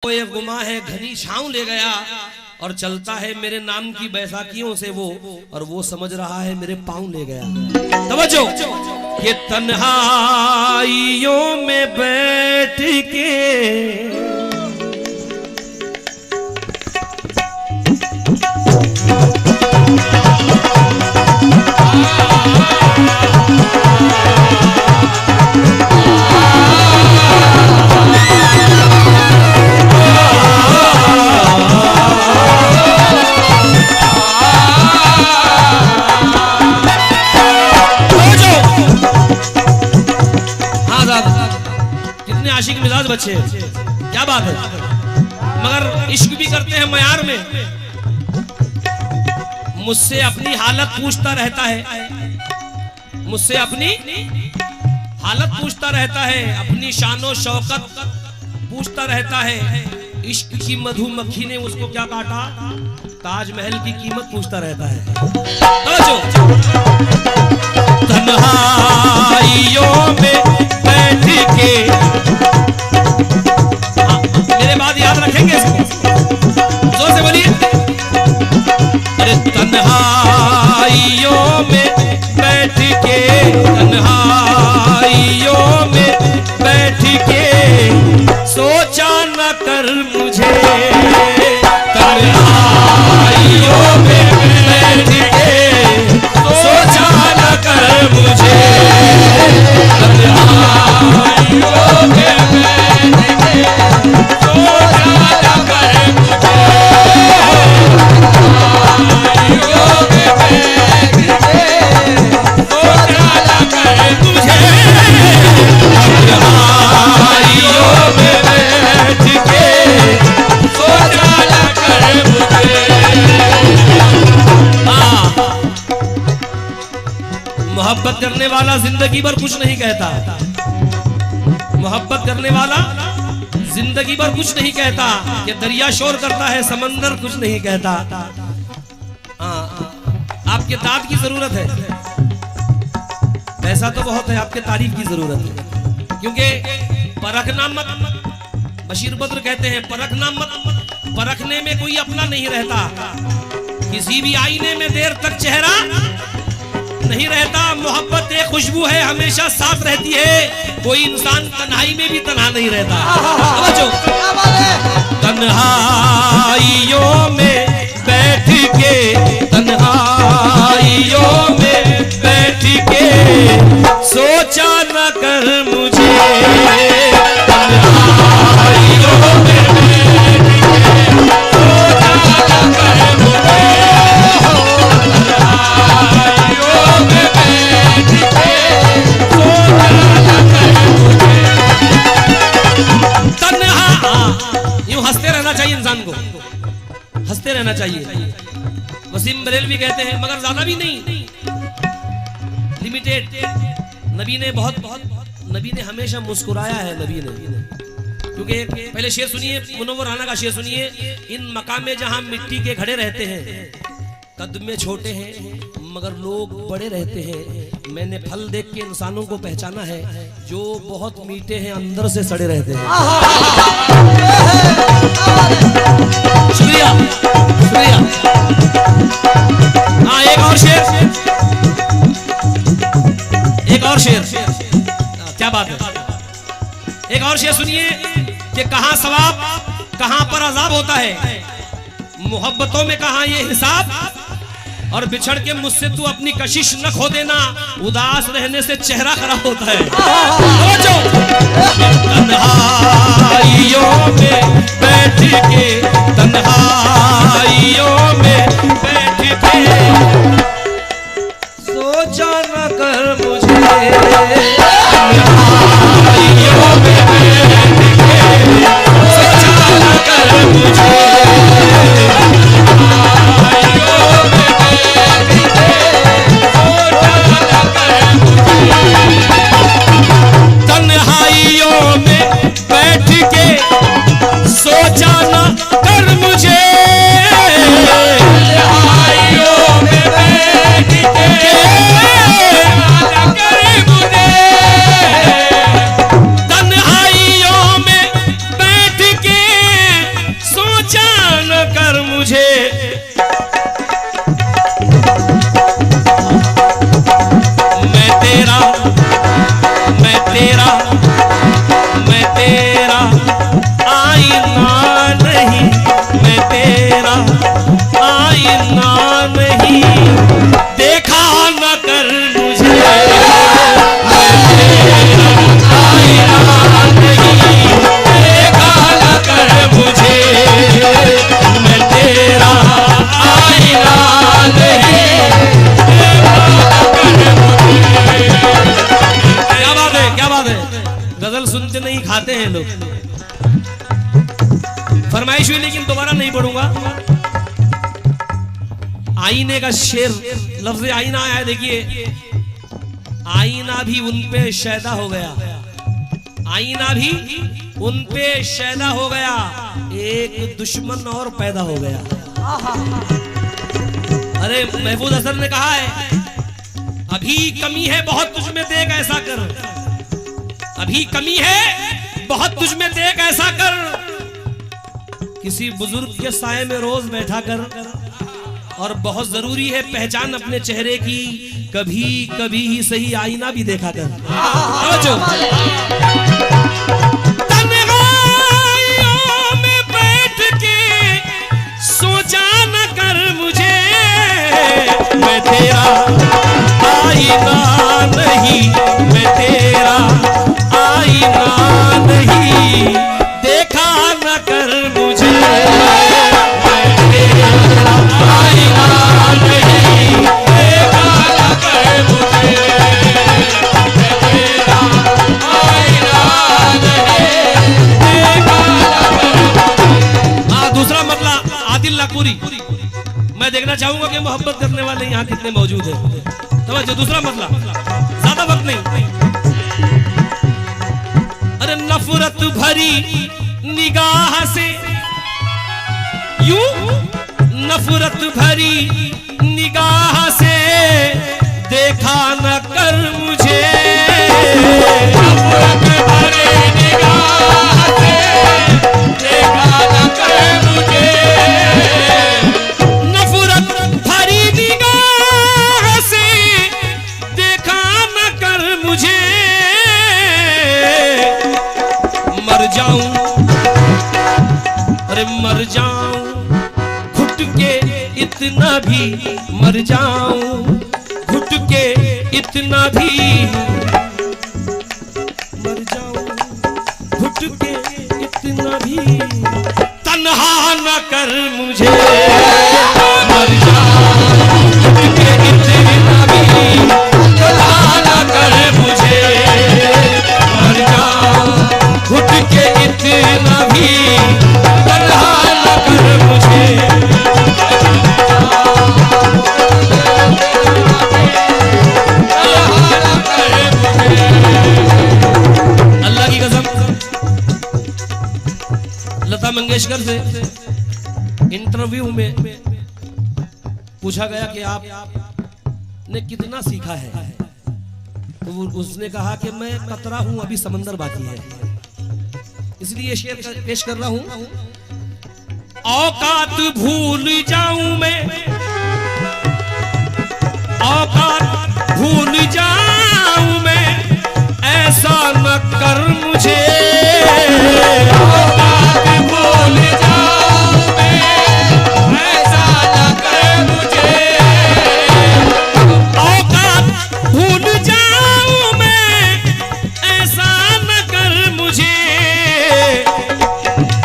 वो एक गुमा है घनी छाँव ले गया और चलता है मेरे नाम की बैसाखियों से वो, और वो समझ रहा है मेरे पाँव ले गया। तवज्जो कि तन्हाइयों में बैठ के आशिक मिजाज बच्चे, क्या बात है, मगर इश्क भी करते हैं मयार में। मुझसे अपनी हालत पूछता रहता है, मुझसे अपनी हालत पूछता रहता है, अपनी शानो शौकत पूछता रहता है। इश्क की मधुमक्खी ने उसको क्या काटा, ताजमहल की कीमत पूछता रहता है। तन्हाइयों में बैठ के, मेरे बाद याद रखेंगे इसको, जोर से बोलिए। अरे तन्हाइयों में बैठ के, तन्हाइयों में बैठ के सोचा न कर मुझे, तन्हाइयों में बैठ के सोचा न कर मुझे, तन्हाइयों में मोहब्बत करने वाला जिंदगी भर कुछ नहीं कहता, मोहब्बत करने वाला जिंदगी भर कुछ नहीं कहता। ये दरिया शोर करता है, समंदर कुछ नहीं कहता। आपके दाद की जरूरत है, पैसा तो बहुत है, आपके तारीफ की जरूरत है। क्योंकि परखना मत, बशीर बद्र कहते हैं परखना मत, परखने में कोई अपना नहीं रहता। किसी भी आईने में देर तक चेहरा नहीं रहता। मोहब्बत एक खुशबू है, हमेशा साथ रहती है। कोई इंसान तन्हाई में भी तन्हा नहीं रहता। तन्हाइयों में बैठ के, तन्हाइयों में बैठ के सोचा न कर मुझे, तन्हाइयों में बैठ के सोचा न कर मुझे, हंसते रहना चाहिए इंसान को, हंसते रहना चाहिए। वसीम बरेलवी कहते हैं, मगर ज्यादा भी नहीं, लिमिटेड। नबी ने बहुत नबी ने हमेशा मुस्कुराया है, नबी ने। क्योंकि पहले शेर सुनिए, मुनव्वर राना का शेर सुनिए। इन मकामे जहां मिट्टी के घड़े रहते हैं, कद में छोटे हैं मगर लोग बड़े रहते हैं। मैंने फल देख के इंसानों को पहचाना है, जो बहुत मीठे हैं अंदर से सड़े रहते हैं। शुक्रिया शुक्रिया। हाँ, एक और शेर, एक और शेर, क्या बात है। एक और शेर सुनिए कि कहाँ सवाब कहाँ पर अजाब होता है। मोहब्बतों में कहाँ ये हिसाब, और बिछड़ के मुझसे तू अपनी कशिश न खो देना, उदास रहने से चेहरा खराब होता है। तन्हाइयों में बैठ के, तन्हाइयों में बैठ के सोचा न कर मुझे, तन्हाइयों में बैठ के सोचा न कर मुझे, तन्हाइयों में बैठ के सोचा न कर मुझे, तन्हाइयों में बैठ के न कर मुझे, तन्हाइयों में बैठ के आईना नहीं, मैं तेरा आईना नहीं, देखा न कर मुझे, मैं तेरा आईना नहीं, देखा न कर मुझे, मैं तेरा आईना नहीं, देखा न कर मुझे। क्या बात है, क्या बात है। गजल सुनते नहीं खाते हैं लोग। फरमाइश हुई लेकिन दोबारा नहीं पढ़ूंगा। आईने का शेर, लफ्ज आईना आया, देखिए आईना भी उन पे शैदा हो गया, आईना भी उन पे शैदा हो गया, एक दुश्मन और पैदा हो गया। अरे महफूज हसन ने कहा है, अभी कमी है बहुत तुझ में, देख ऐसा कर, अभी कमी है बहुत तुझ में, देख ऐसा कर, किसी बुजुर्ग के साए में रोज बैठा कर, और बहुत जरूरी है पहचान अपने चेहरे की, कभी कभी ही सही आईना भी देखा कर। तन्हाइयों में बैठ के सोचा न कर मुझे, मैं तेरा आईना नहीं, मैं तेरा आईना नहीं, देखा न कर मुझे, मैं तेरा आईना नहीं, देखा न कर मुझे, मैं तेरा आईना नहीं, देखा न कर। हाँ, दूसरा मतलब आदिल लाकूरी, मैं देखना चाहूंगा कि मोहब्बत करने वाले यहाँ कितने मौजूद हैं। तो दूसरा मतलब, ज्यादा वक्त नहीं। अरे नफरत भरी निगाह से, यूं नफरत भरी निगाह से देखा न कर मुझे, नफरत भरी निगाह से देखा न कर मुझे, नफरत भरी निगाह से देखा न कर मुझे, मर जाऊं, अरे मर जाऊं घुट के इतना भी, मर जाऊं घुट के इतना भी, मर जाऊं घुट के इतना भी, तन्हा न कर मुझे, मर जाऊं घुट के इतना भी, तन्हा न कर मुझे, मर जाऊं घुट के इतना भी, तन्हा न कर मुझे। अल्लाह की कसम, लता मंगेशकर से इंटरव्यू में पूछा गया कि आपने कितना सीखा है, तो उसने कहा कि मैं कतरा हूं, अभी समंदर बाकी है, इसलिए शेर पेश कर रहा हूं। औकात भूल जाऊं मैं, औकात भूल जाऊं मैं, ऐसा न कर मुझे, औकात भूल जाऊं मैं, ऐसा न कर मुझे, औकात भूल जाऊं मैं, ऐसा न कर मुझे,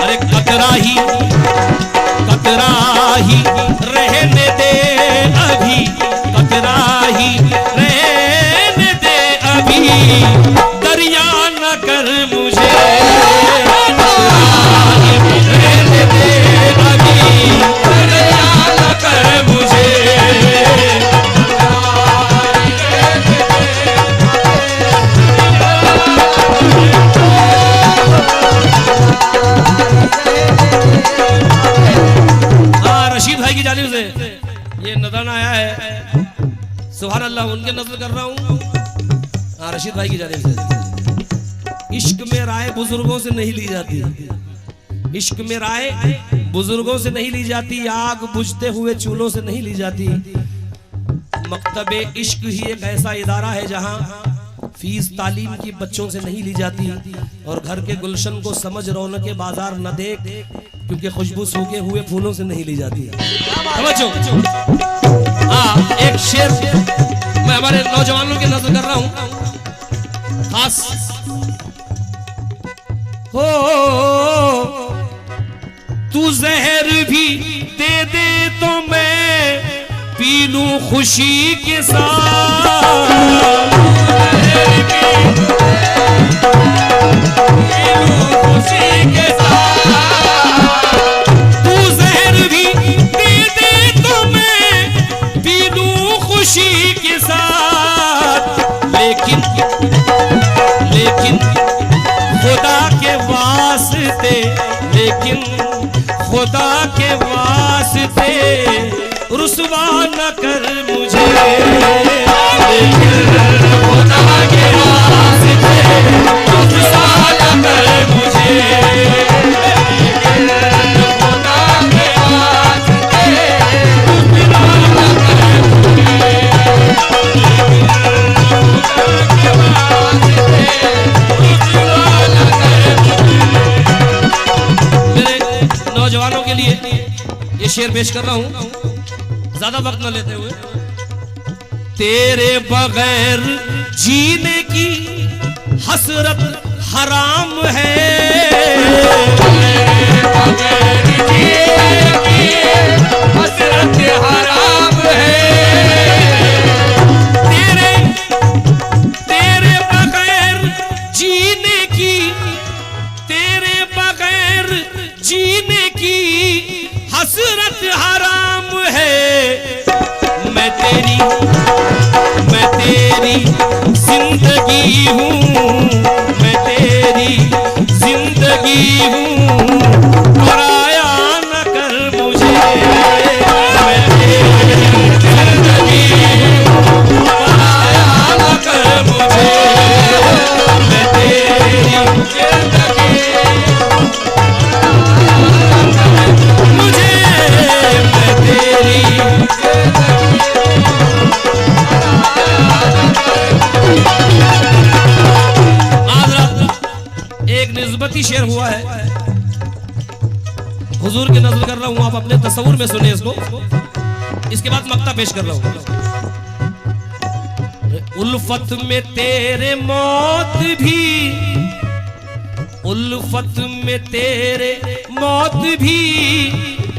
अरे कतरा ही रहने दे अभी, कतरा ही रहने दे अभी, दरिया न कर मुझे, कतरा ही रहने दे अभी, दरिया न कर मुझे, रशीद भाई की जानिब से ये नजराना आया है, सुभान अल्लाह, उनके नजर कर रहा हूँ। रशीद भाई की जानिब से, इश्क में राय बुजुर्गों से नहीं ली जाती, इश्क में राय बुजुर्गों से नहीं ली जाती, आग बुझते हुए चूल्हों से नहीं ली जाती। मकतबे इश्क ही एक ऐसा इदारा है जहां फीस तालीम की बच्चों से नहीं ली जाती, और घर के गुलशन को समझ रौनक के बाजार न देख, क्योंकि खुशबू सूखे हुए फूलों से नहीं ली जाती। समझो। हाँ, एक शेर मैं हमारे नौजवानों की नजर कर रहा हूं खास। हो तू जहर भी दे दे तो मैं पी लूं खुशी के साथ, खुशी के साथ। तू जहर भी दे दे तो मैं पी लूं खुशी के साथ, लेकिन खुदा के वास्ते, लेकिन खुदा के वास्ते रुसवा न कर मुझे, लेकिन खुदा के वास्ते रुसवा न कर मुझे, लेकिन खुदा के वास्ते रुसवा न कर मुझे, नौजवानों के लिए ये शेर पेश कर रहा हूं ज्यादा वक्त न लेते हुए। तेरे बगैर जीने की हसरत हराम है, तेरे बगैर जीने की हसरत हराम है, तेरे बगैर जीने की, तेरे बगैर जीने की हसरत हराम है। मैं तेरी जिंदगी हूँ, मैं तेरी जिंदगी हूँ, पराया न कर मुझे, मैं तेरी जिंदगी हूँ, पराया न कर मुझे, मैं तेरी जिंदगी मुझे, मैं तेरी एक निस्बती शेर हुआ है, हुजूर की नजर कर रहा हूं, आप अपने तस्वुर में सुने इसको। इसके बाद मक्ता पेश कर रहा हूं। उल्फत में तेरे मौत भी, उल्फत में तेरे मौत भी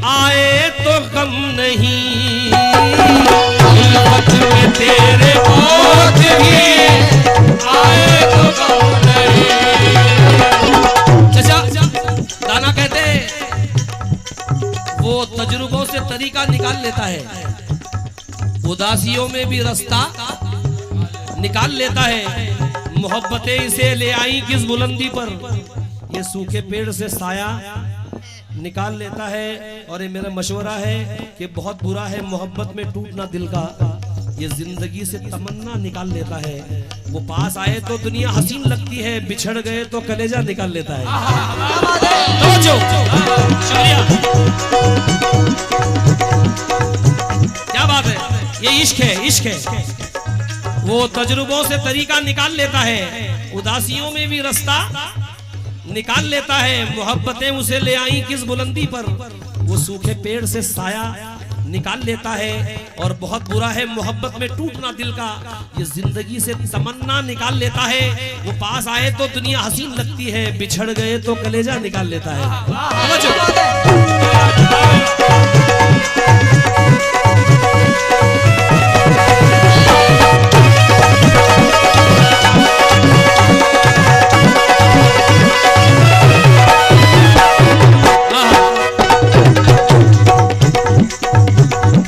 आए तो गम नहीं, उल्फत में तेरे मौत भी आए तो गम नहीं। दाना कहते वो तजुर्बों से तरीका निकाल लेता है, उदासियों में भी रास्ता निकाल लेता है। मोहब्बतें इसे ले आई किस बुलंदी पर, ये सूखे पेड़ से साया निकाल लेता है। और ये मेरा मशवरा है कि बहुत बुरा है मोहब्बत में टूटना दिल का, ये जिंदगी से तमन्ना निकाल लेता है। वो पास आए तो दुनिया हसीन लगती है, बिछड़ गए तो कलेजा निकाल लेता है। शुक्रिया, क्या बात है, ये इश्क है, इश्क है। वो तजुर्बों से तरीका निकाल लेता है, उदासियों में भी रास्ता निकाल लेता है। मोहब्बतें उसे ले आई किस बुलंदी पर, वो सूखे पेड़ से साया निकाल लेता है। और बहुत बुरा है मोहब्बत में टूटना दिल का, ये जिंदगी से तमन्ना निकाल लेता है। वो पास आए तो दुनिया हसीन लगती है, बिछड़ गए तो कलेजा निकाल लेता है।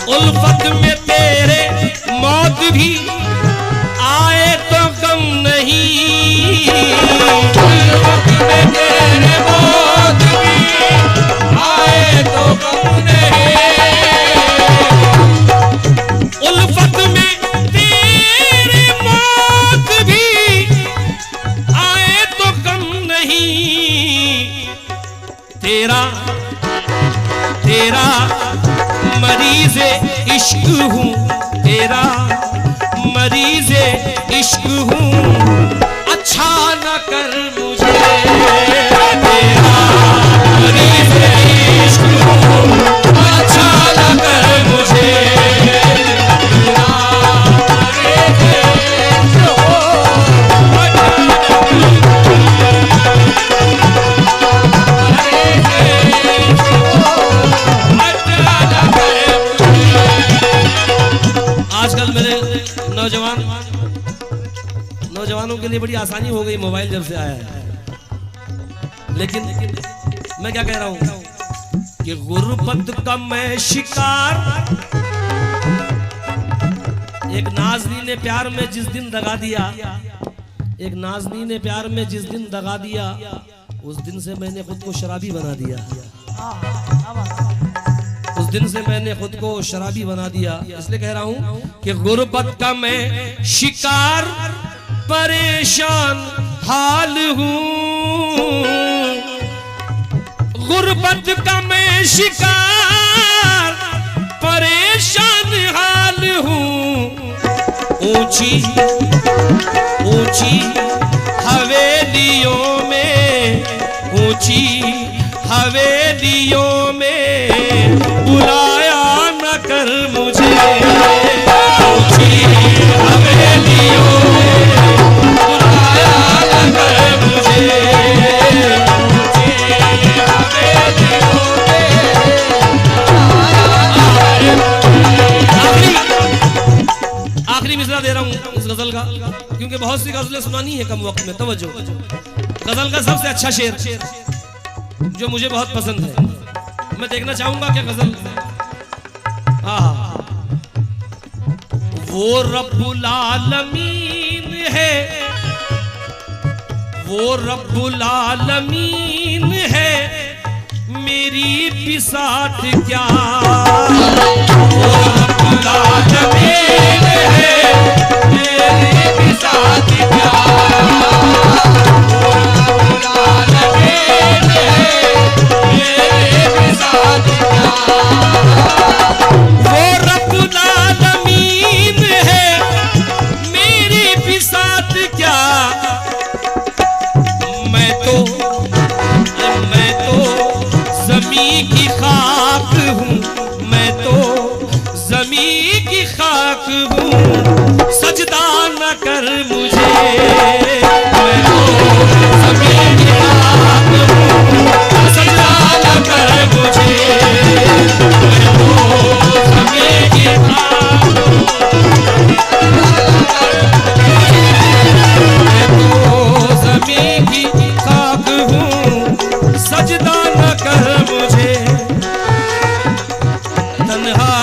उल्फत में तेरे मौत भी आए तो गम नहीं, उल्फत में तेरे मौत भी आए तो गम नहीं, उल्फत में तेरे मौत भी आए तो गम नहीं। तेरा तेरा मरीज़ इश्क हूँ, तेरा मरीज़े इश्क हूँ, अच्छा न कर मुझे। तेरा मरीज़े इश्क हूँ, अच्छा न कर मुझे। आजकल मेरे नौजवानों के लिए बड़ी आसानी हो गई मोबाइल जब से आया है। लेकिन मैं क्या कह रहा हूं कि गुर्बत का मैं शिकार, एक नाज़नीन ने प्यार में जिस दिन दगा दिया, एक नाज़नीन ने प्यार में जिस दिन दगा दिया, उस दिन से मैंने खुद को शराबी बना दिया। उस दिन से मैंने खुद को शराबी बना दिया। इसलिए कह रहा हूं कि गुर्बत का मैं शिकार, परेशान हाल हूं। गुर्बत का मैं शिकार, परेशान हाल हूं। ऊंची ऊंची हवेलियों में, ऊंची हवेलियों में बुलाया न कर मुझे। ऊंची हवेलियों में बुलाया न कर मुझे। ऊंची हवेलियों में। आखिरी मिसरा दे रहा हूं इस गजल का, क्योंकि बहुत सी गजलें सुनानी है कम वक्त में। तवज्जो, गजल का सबसे अच्छा शेर जो मुझे बहुत पसंद है, मैं देखना चाहूंगा क्या गजल। वो रब्बुल आलमीन है, वो रब्बुल आलमीन है, मेरी बिसात क्या। वो रब्बुल आलमीन है, मेरी बिसात क्या। वो रब्बुल आलमीन है, मेरी बिसात क्या। मैं तो ज़मीं की खाक हूँ, मैं तो ज़मीं की खाक हूँ। सजदा न कर मुझे। मैं तो ज़मीं की खाक हूँ, सजदा न कर मुझे। मैं तो ज़मीं की खाक हूँ, मैं तो ज़मीं की खाक हूँ, सजदा न कर मुझे। तन्हा